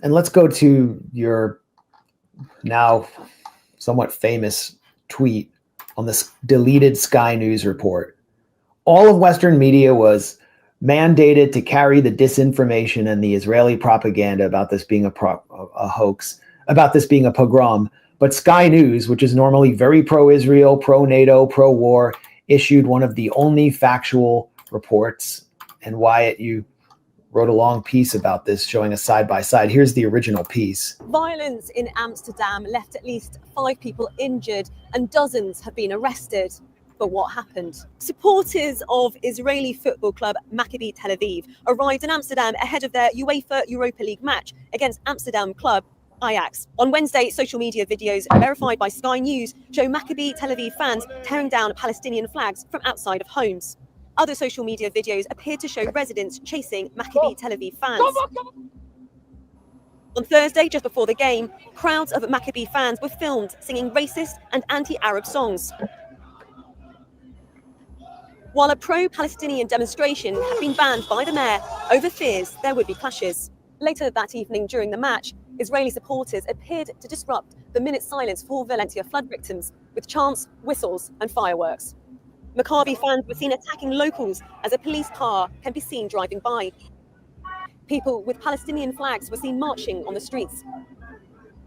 And let's go to your now somewhat famous tweet on this deleted Sky News report. All of Western media was mandated to carry the disinformation and the Israeli propaganda about this being a hoax, about this being a pogrom. But Sky News, which is normally very pro-Israel, pro-NATO, pro-war, issued one of the only factual reports. And Wyatt, you wrote a long piece about this, showing a side-by-side. Here's the original piece. Violence in Amsterdam left at least 5 people injured and dozens have been arrested. But what happened? Supporters of Israeli football club Maccabi Tel Aviv arrived in Amsterdam ahead of their UEFA Europa League match against Amsterdam club Ajax. On Wednesday, social media videos verified by Sky News show Maccabi Tel Aviv fans tearing down Palestinian flags from outside of homes. Other social media videos appeared to show residents chasing Maccabi Tel Aviv fans. On Thursday, just before the game, crowds of Maccabi fans were filmed singing racist and anti-Arab songs. While a pro-Palestinian demonstration had been banned by the mayor over fears there would be clashes. Later that evening during the match, Israeli supporters appeared to disrupt the minute silence for Valencia flood victims with chants, whistles and fireworks. Maccabi fans were seen attacking locals as a police car can be seen driving by. People with Palestinian flags were seen marching on the streets.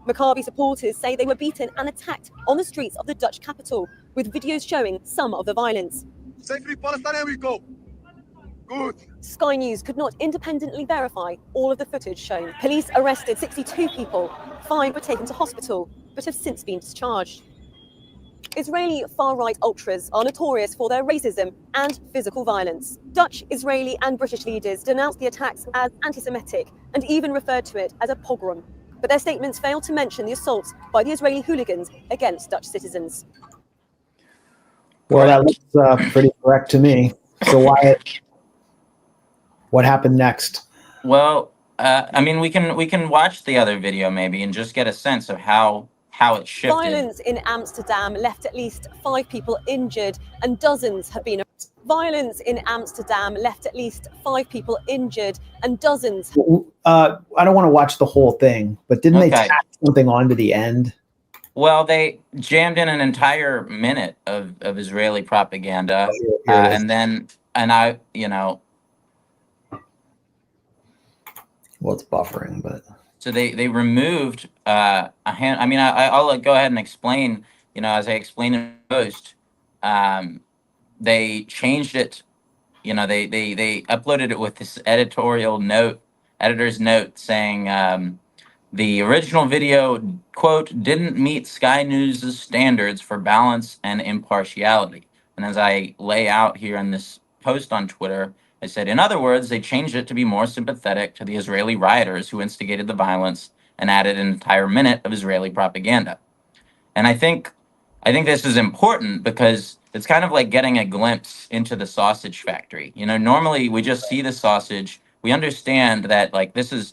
Maccabi supporters say they were beaten and attacked on the streets of the Dutch capital, with videos showing some of the violence. Say free Palestine, we go. Good. Sky News could not independently verify all of the footage shown. Police arrested 62 people. 5 were taken to hospital, but have since been discharged. Israeli far-right ultras are notorious for their racism and physical violence. Dutch, Israeli and British leaders denounced the attacks as anti-Semitic and even referred to it as a pogrom. But their statements failed to mention the assaults by the Israeli hooligans against Dutch citizens. Well, that looks pretty correct to me. So Wyatt, what happened next? Well, I mean, we can watch the other video maybe and just get a sense of how it shifted. Violence in Amsterdam left at least 5 people injured and dozens have been. Violence in Amsterdam left at least 5 people injured and dozens. I don't want to watch the whole thing, but didn't they tack something on to the end? Well, they jammed in an entire minute of Israeli propaganda, and I, you know. Well, it's buffering, but. So they removed a hand. I mean, I'll go ahead and explain. You know, as I explained in the post, they changed it. You know, they uploaded it with this editor's note saying the original video, quote, didn't meet Sky News' standards for balance and impartiality. And as I lay out here in this post on Twitter, I said, in other words, they changed it to be more sympathetic to the Israeli rioters who instigated the violence and added an entire minute of Israeli propaganda. And I think this is important because it's kind of like getting a glimpse into the sausage factory. You know, normally we just see the sausage. We understand that, like, this is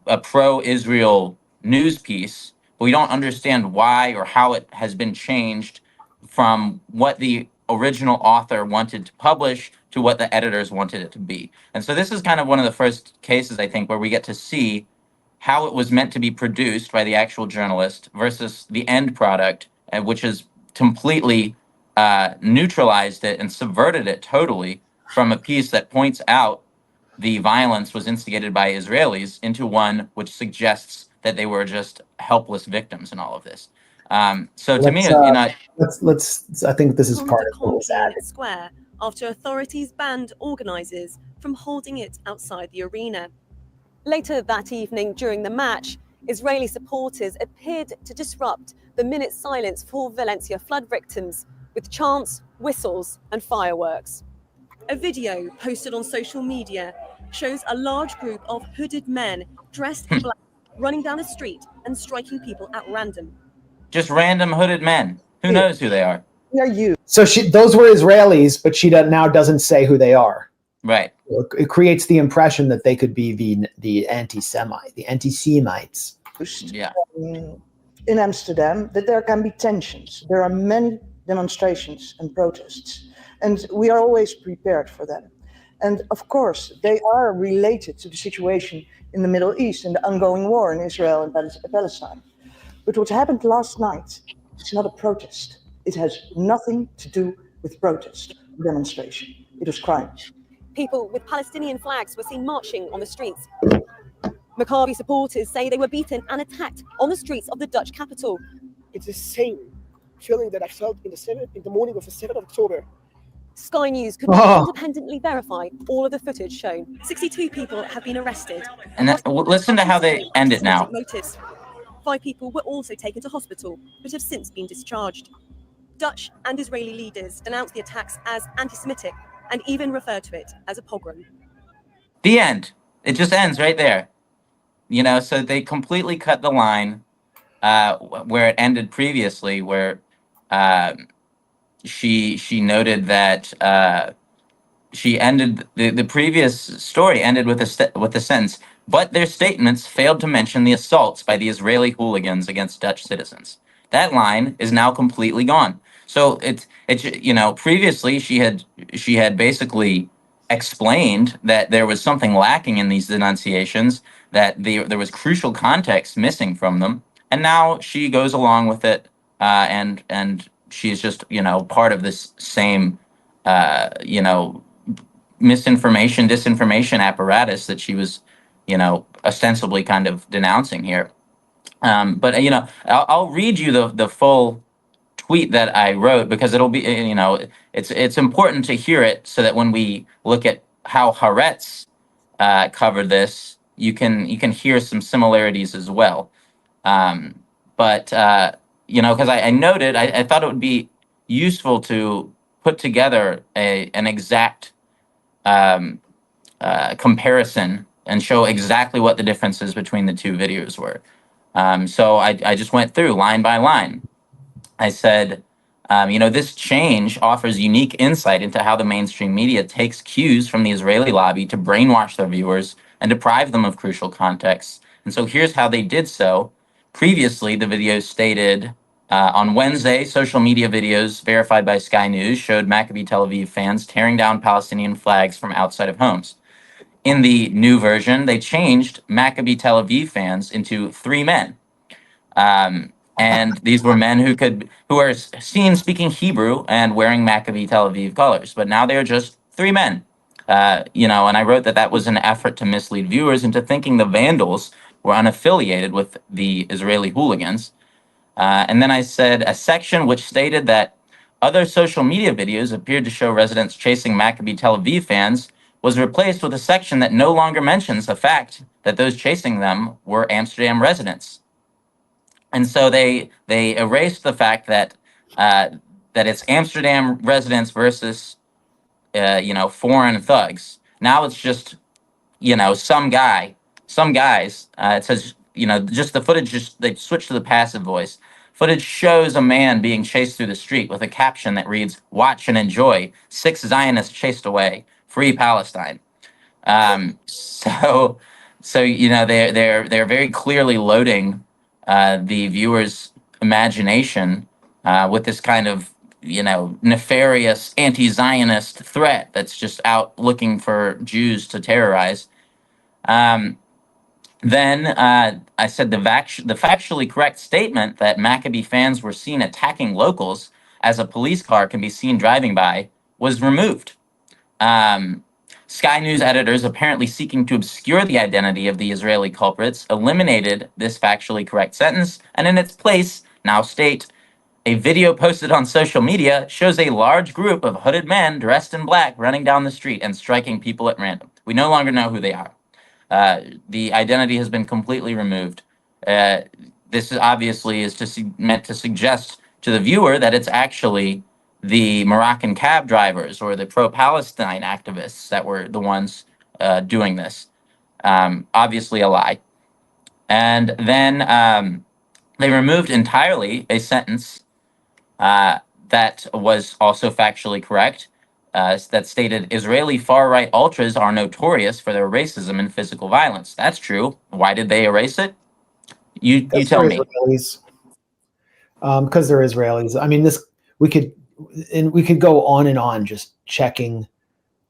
a pro-Israel news piece, but we don't understand why or how it has been changed from what the original author wanted to publish to what the editors wanted it to be. And so this is kind of one of the first cases, I think, where we get to see how it was meant to be produced by the actual journalist versus the end product, which has completely neutralized it and subverted it totally from a piece that points out the violence was instigated by Israelis into one which suggests that they were just helpless victims in all of this. So to me, you know, let's. I think this is part of what was added. Square after authorities banned organizers from holding it outside the arena. Later that evening during the match, Israeli supporters appeared to disrupt the minute silence for Valencia flood victims with chants, whistles, and fireworks. A video posted on social media shows a large group of hooded men dressed in black running down a street and striking people at random. Just random hooded men. Who knows who they are? They're you. So those were Israelis, but she now doesn't say who they are. Right. It creates the impression that they could be the anti-Semites. Yeah. In Amsterdam, that there can be tensions. There are many demonstrations and protests, and we are always prepared for them. And of course, they are related to the situation in the Middle East and the ongoing war in Israel and Palestine. But what happened last night is not a protest. It has nothing to do with protest or demonstration. It was crime. People with Palestinian flags were seen marching on the streets. Maccabi supporters say they were beaten and attacked on the streets of the Dutch capital. It's the same feeling that I felt in the morning of the 7th of October. Sky News could not independently verify all of the footage shown. 62 people have been arrested. And listen to how they end it now. Motives. 5 people were also taken to hospital, but have since been discharged. Dutch and Israeli leaders denounced the attacks as anti-Semitic and even referred to it as a pogrom. The end. It just ends right there. You know, so they completely cut the line where it ended previously, where she noted that she ended the previous story ended with a sentence, but their statements failed to mention the assaults by the Israeli hooligans against Dutch citizens. That line is now completely gone. So it's you know, previously she had basically explained that there was something lacking in these denunciations, that there was crucial context missing from them, and now she goes along with it, and she's just, you know, part of this same you know, disinformation apparatus that she was, you know, ostensibly kind of denouncing here. But you know, I'll read you the full tweet that I wrote, because it'll be, you know, it's important to hear it so that when we look at how Haaretz covered this, you can hear some similarities as well. But you know, because I noted, I thought it would be useful to put together an exact comparison and show exactly what the differences between the two videos were. So I just went through line by line. I said, you know, this change offers unique insight into how the mainstream media takes cues from the Israeli lobby to brainwash their viewers and deprive them of crucial context. And so here's how they did so. Previously, the video stated, on Wednesday, social media videos verified by Sky News showed Maccabi Tel Aviv fans tearing down Palestinian flags from outside of homes. In the new version, they changed Maccabi Tel Aviv fans into 3 men. And these were men who are seen speaking Hebrew and wearing Maccabi Tel Aviv colors, but now they are just 3 men. You know, and I wrote that was an effort to mislead viewers into thinking the vandals were unaffiliated with the Israeli hooligans. And then I said a section which stated that other social media videos appeared to show residents chasing Maccabi Tel Aviv fans was replaced with a section that no longer mentions the fact that those chasing them were Amsterdam residents. And so they erased the fact that that it's Amsterdam residents versus you know, foreign thugs. Now it's just, you know, some guys. It says, you know, just the footage. Just they switched to the passive voice. Footage shows a man being chased through the street with a caption that reads, "Watch and enjoy. 6 Zionists chased away. Free Palestine." So you know, they're very clearly loading the viewer's imagination with this kind of, you know, nefarious anti-Zionist threat that's just out looking for Jews to terrorize. Then I said the factually correct statement that Maccabi fans were seen attacking locals as a police car can be seen driving by was removed. Sky News editors, apparently seeking to obscure the identity of the Israeli culprits, eliminated this factually correct sentence, and in its place now state, a video posted on social media shows a large group of hooded men dressed in black running down the street and striking people at random. We no longer know who they are. The identity has been completely removed. This obviously is meant to suggest to the viewer that it's actually the Moroccan cab drivers or the pro-Palestine activists that were the ones doing this. Obviously a lie. And then they removed entirely a sentence that was also factually correct, that stated, Israeli far-right ultras are notorious for their racism and physical violence. That's true. Why did they erase it? You tell me. Because they're Israelis. I mean, we could go on and on just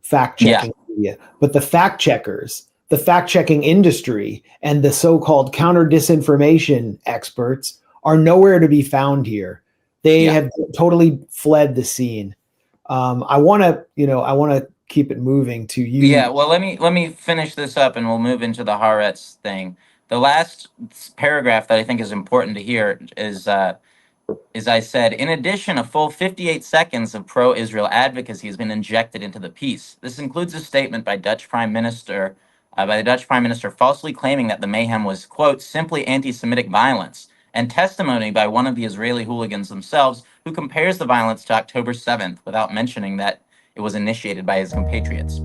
fact checking media, but the fact checkers, the fact checking industry, and the so-called counter disinformation experts are nowhere to be found here. They have totally fled the scene. I want to keep it moving to you. Yeah, well, let me finish this up, and we'll move into the Haaretz thing. The last paragraph that I think is important to hear is, as I said, in addition, a full 58 seconds of pro-Israel advocacy has been injected into the piece. This includes a statement by the Dutch Prime Minister falsely claiming that the mayhem was, quote, simply anti-Semitic violence, and testimony by one of the Israeli hooligans themselves, who compares the violence to October 7th without mentioning that it was initiated by his compatriots.